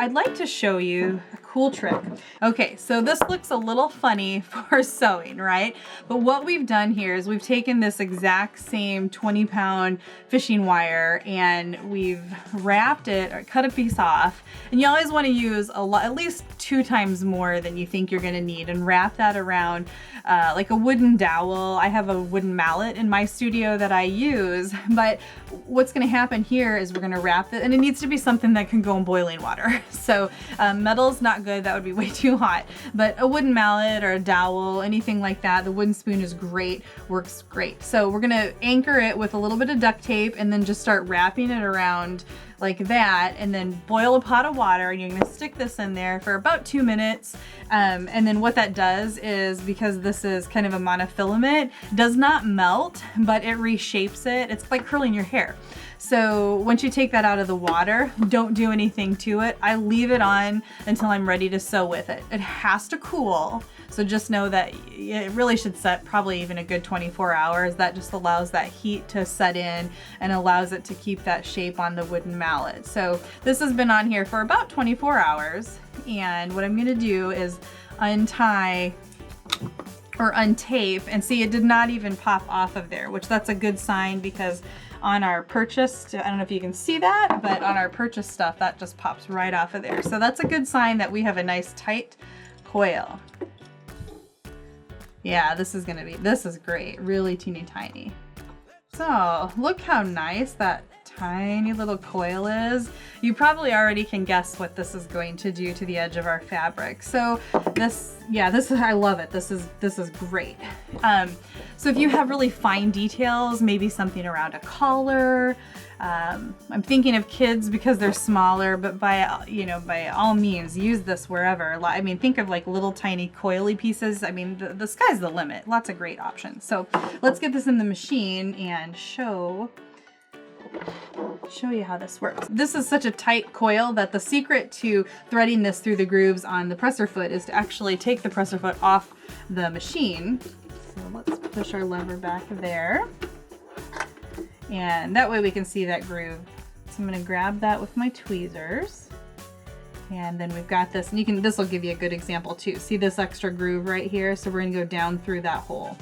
I'd like to show you a cool trick. Okay, so this looks a little funny for sewing, right? But what we've done here is we've taken this exact same 20-pound fishing wire and we've wrapped it or cut a piece off. And you always want to use a lot, at least 2 times more than you think you're going to need, and wrap that around like a wooden dowel. I have a wooden mallet in my studio that I use, but what's going to happen here is we're going to wrap it, and it needs to be something that can go in boiling water. So metal's not good, that would be way too hot, but a wooden mallet or a dowel, anything like that. The wooden spoon is great, works great. So we're going to anchor it with a little bit of duct tape and then just start wrapping it around like that, and then boil a pot of water, and you're going to stick this in there for about 2 minutes. And then what that does is, because this is kind of a monofilament, does not melt, but it reshapes it. It's like curling your hair. So once you take that out of the water, don't do anything to it. I leave it on until I'm ready to sew with it. It has to cool. So just know that it really should set probably even a good 24 hours. That just allows that heat to set in and allows it to keep that shape on the wooden mallet. So this has been on here for about 24 hours. And what I'm gonna do is untie or untape, and see, it did not even pop off of there, which that's a good sign, because on our purchased, I don't know if you can see that, but on our purchased stuff, that just pops right off of there. So that's a good sign that we have a nice tight coil. Yeah, this is great, really teeny tiny. So look how nice that tiny little coil is. You probably already can guess what this is going to do to the edge of our fabric. So I love it. This is great. So if you have really fine details, maybe something around a collar, I'm thinking of kids because they're smaller, but by all means, use this wherever. I mean, think of like little tiny coily pieces. I mean, the sky's the limit. Lots of great options. So let's get this in the machine and show you how this works. This is such a tight coil that the secret to threading this through the grooves on the presser foot is to actually take the presser foot off the machine. So let's push our lever back there. And that way we can see that groove. So I'm going to grab that with my tweezers. And then we've got this, and this will give you a good example too. See this extra groove right here? So we're going to go down through that hole.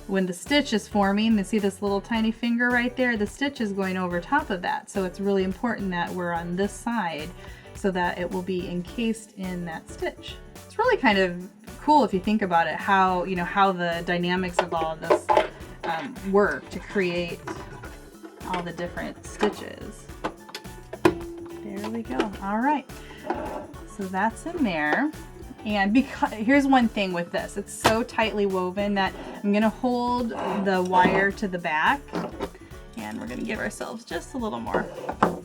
When the stitch is forming, you see this little tiny finger right there? The stitch is going over top of that. So it's really important that we're on this side so that it will be encased in that stitch. It's really kind of cool if you think about it, how the dynamics of all of this work to create all the different stitches. There we go. All right. So that's in there. And because here's one thing with this, it's so tightly woven that I'm going to hold the wire to the back, and we're going to give ourselves just a little more. All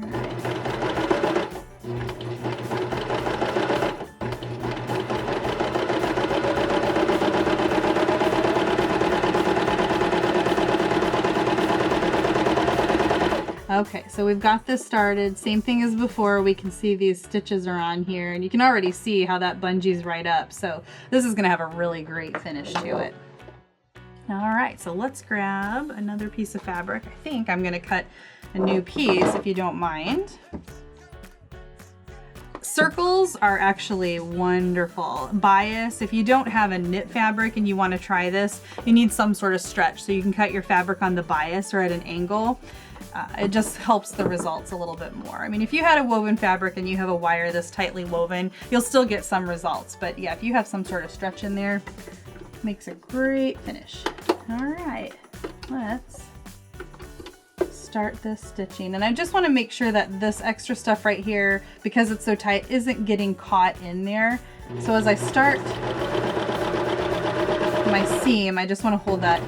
right. Okay, so we've got this started. Same thing as before. We can see these stitches are on here, and you can already see how that bungees right up. So this is going to have a really great finish to it. All right, so let's grab another piece of fabric. I think I'm going to cut a new piece, if you don't mind. Circles are actually wonderful. Bias, if you don't have a knit fabric and you want to try this, you need some sort of stretch. So you can cut your fabric on the bias or at an angle. It just helps the results a little bit more. I mean, if you had a woven fabric and you have a wire this tightly woven, you'll still get some results. But yeah, if you have some sort of stretch in there, it makes a great finish. All right, let's start this stitching. And I just want to make sure that this extra stuff right here, because it's so tight, isn't getting caught in there. So as I start my seam, I just want to hold that.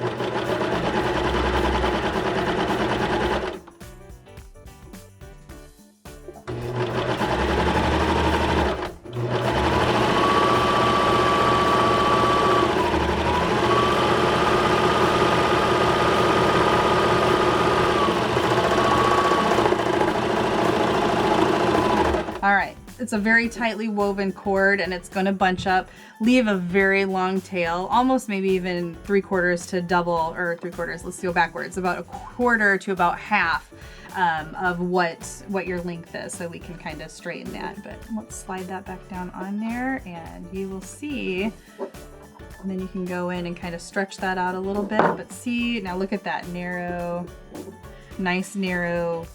It's a very tightly woven cord, and it's going to bunch up, leave a very long tail, almost maybe even 3/4 to double, or 3/4, let's go backwards, about 1/4 to about half of what your length is, so we can kind of straighten that. But let's slide that back down on there, and you will see. And then you can go in and kind of stretch that out a little bit. But see, now look at that narrow, nice narrow,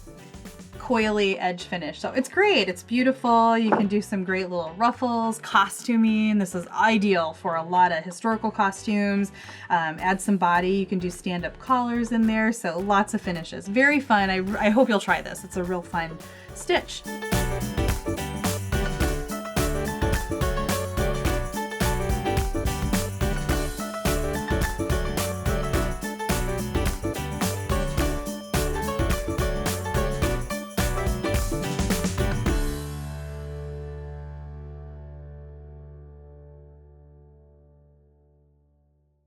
coily edge finish. So it's great. It's beautiful. You can do some great little ruffles, costuming. This is ideal for a lot of historical costumes. Add some body. You can do stand-up collars in there. So lots of finishes. Very fun. I hope you'll try this. It's a real fun stitch.